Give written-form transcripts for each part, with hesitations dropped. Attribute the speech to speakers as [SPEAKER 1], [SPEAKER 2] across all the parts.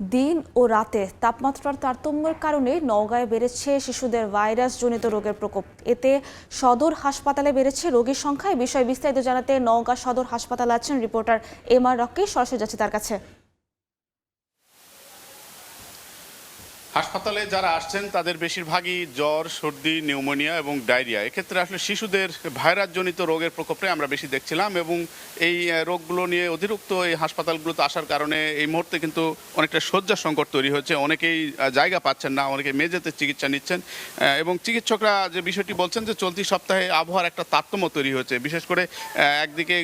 [SPEAKER 1] দিন ও রাতে তাপমাত্রার তারতম্যের কারণে নওগাঁয় বেড়েছে শিশুদের ভাইরাসজনিত রোগের প্রকোপ। এতে সদর হাসপাতালে বেড়েছে রোগীর সংখ্যা। এই বিষয়ে বিস্তারিত জানাতে নওগাঁ সদর হাসপাতালে আছেন রিপোর্টার এম আর রকি। সরাসরি যাচ্ছে তার কাছে।
[SPEAKER 2] হাসপাতালে যারা আসছেন তাদের বেশিরভাগই জ্বর, সর্দি, নিউমোনিয়া এবং ডায়রিয়া। এক্ষেত্রে আসলে শিশুদের ভাইরাসজনিত রোগের প্রকোপে আমরা বেশি দেখছিলাম এবং এই রোগগুলো নিয়ে অতিরিক্ত এই হাসপাতালগুলোতে আসার কারণে এই মুহূর্তে কিন্তু অনেকটা শয্যা সংকট তৈরি হয়েছে। অনেকেই জায়গা পাচ্ছেন না, অনেকে মেঝেতে চিকিৎসা নিচ্ছেন এবং চিকিৎসকরা যে বিষয়টি বলছেন যে চলতি সপ্তাহে আবহাওয়ার একটা তারতম্য তৈরি হয়েছে। বিশেষ করে একদিকে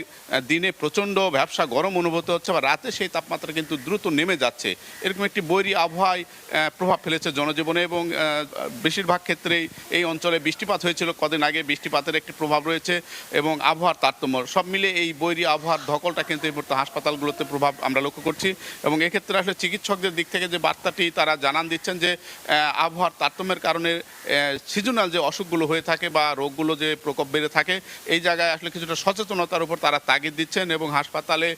[SPEAKER 2] দিনে প্রচণ্ড ভ্যাপসা গরম অনুভূত হচ্ছে, বা রাতে সেই তাপমাত্রা কিন্তু দ্রুত নেমে যাচ্ছে। এরকম একটি বৈরী আবহাওয়ায় প্রভাব ফেলেছে জনজীবনে এবং বেশিরভাগ ক্ষেত্রেই এই অঞ্চলে বৃষ্টিপাত হয়েছিল কদিন আগে। বৃষ্টিপাতের একটি প্রভাব রয়েছে এবং আবহাওয়ার তারতম্য সব মিলে এই বৈরী আবহাওয়ার ধকলটা কিন্তু এই মুহূর্তে হাসপাতালগুলোতে প্রভাব আমরা লক্ষ্য করছি। এবং এক্ষেত্রে আসলে চিকিৎসকদের দিক থেকে যে বার্তাটি তারা জানান দিচ্ছেন যে আবহাওয়ার তারতম্যের কারণে সিজনাল যে অসুখগুলো হয়ে থাকে বা রোগগুলো যে প্রকোপ বেড়ে থাকে, এই জায়গায় আসলে কিছুটা সচেতনতার উপর তারা তাগিদ দিচ্ছেন এবং হাসপাতালে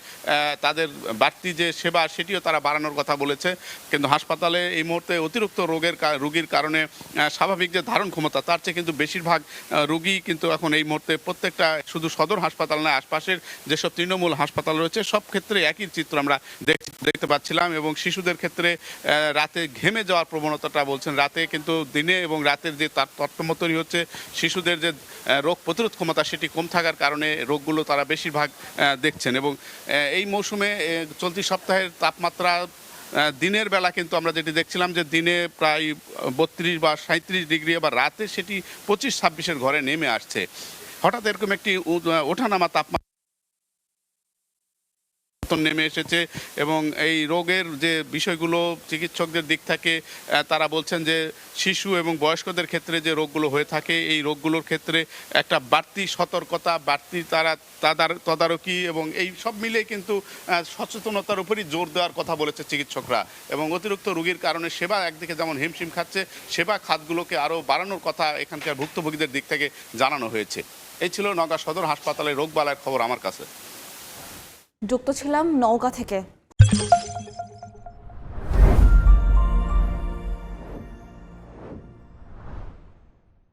[SPEAKER 2] তাদের বাড়তি যে সেবা সেটিও তারা বাড়ানোর কথা বলেছে। কিন্তু হাসপাতালে এই মুহূর্তে অতিরিক্ত রোগীর কারণে স্বাভাবিক যে ধারণ ক্ষমতা তার চেয়ে কিন্তু বেশিরভাগ রোগী কিন্তু এখন এই মুহূর্তে প্রত্যেকটা শুধু সদর হাসপাতাল নয়, আশপাশের যেসব তৃণমূল হাসপাতাল রয়েছে সব ক্ষেত্রে একই চিত্র আমরা দেখতে পাচ্ছিলাম। এবং শিশুদের ক্ষেত্রে রাতে ঘেমে যাওয়ার প্রবণতাটা বলছেন। রাতে কিন্তু দিনে এবং রাতের যে তারতম্য তৈরি হচ্ছে, শিশুদের যে রোগ প্রতিরোধ ক্ষমতা সেটি কম থাকার কারণে রোগগুলো তারা বেশিরভাগ দেখছেন। এবং এই মৌসুমে চলতি সপ্তাহের তাপমাত্রা দিনের বেলা কিন্তু আমরা যেটি দেখছিলাম যে দিনে প্রায় 32 বা 37 ডিগ্রি, আবার রাতে সেটি 25-26-এর ঘরে নেমে আসছে। হঠাৎ এরকম একটি ওঠানামা তাপমাত্রা নেমে এসেছে এবং এই রোগের যে বিষয়গুলো চিকিৎসকদের দিক থেকে তারা বলছেন যে শিশু এবং বয়স্কদের ক্ষেত্রে যে রোগগুলো হয়ে থাকে, এই রোগগুলোর ক্ষেত্রে একটা বাড়তি সতর্কতা, বাড়তি তদারকি এবং এই সব মিলে কিন্তু সচেতনতার উপরই জোর দেওয়ার কথা বলেছে চিকিৎসকরা। এবং অতিরিক্ত রোগীর কারণে সেবা একদিকে যেমন হিমশিম খাচ্ছে, সেবা খাতগুলোকে আরও বাড়ানোর কথা এখানকার ভুক্তভোগীদের দিক থেকে জানানো হয়েছে। এই ছিল নওগাঁ সদর হাসপাতালের রোগবালাইয়ের খবর আমার কাছে।
[SPEAKER 1] যুক্ত ছিলাম নওগাঁ থেকে।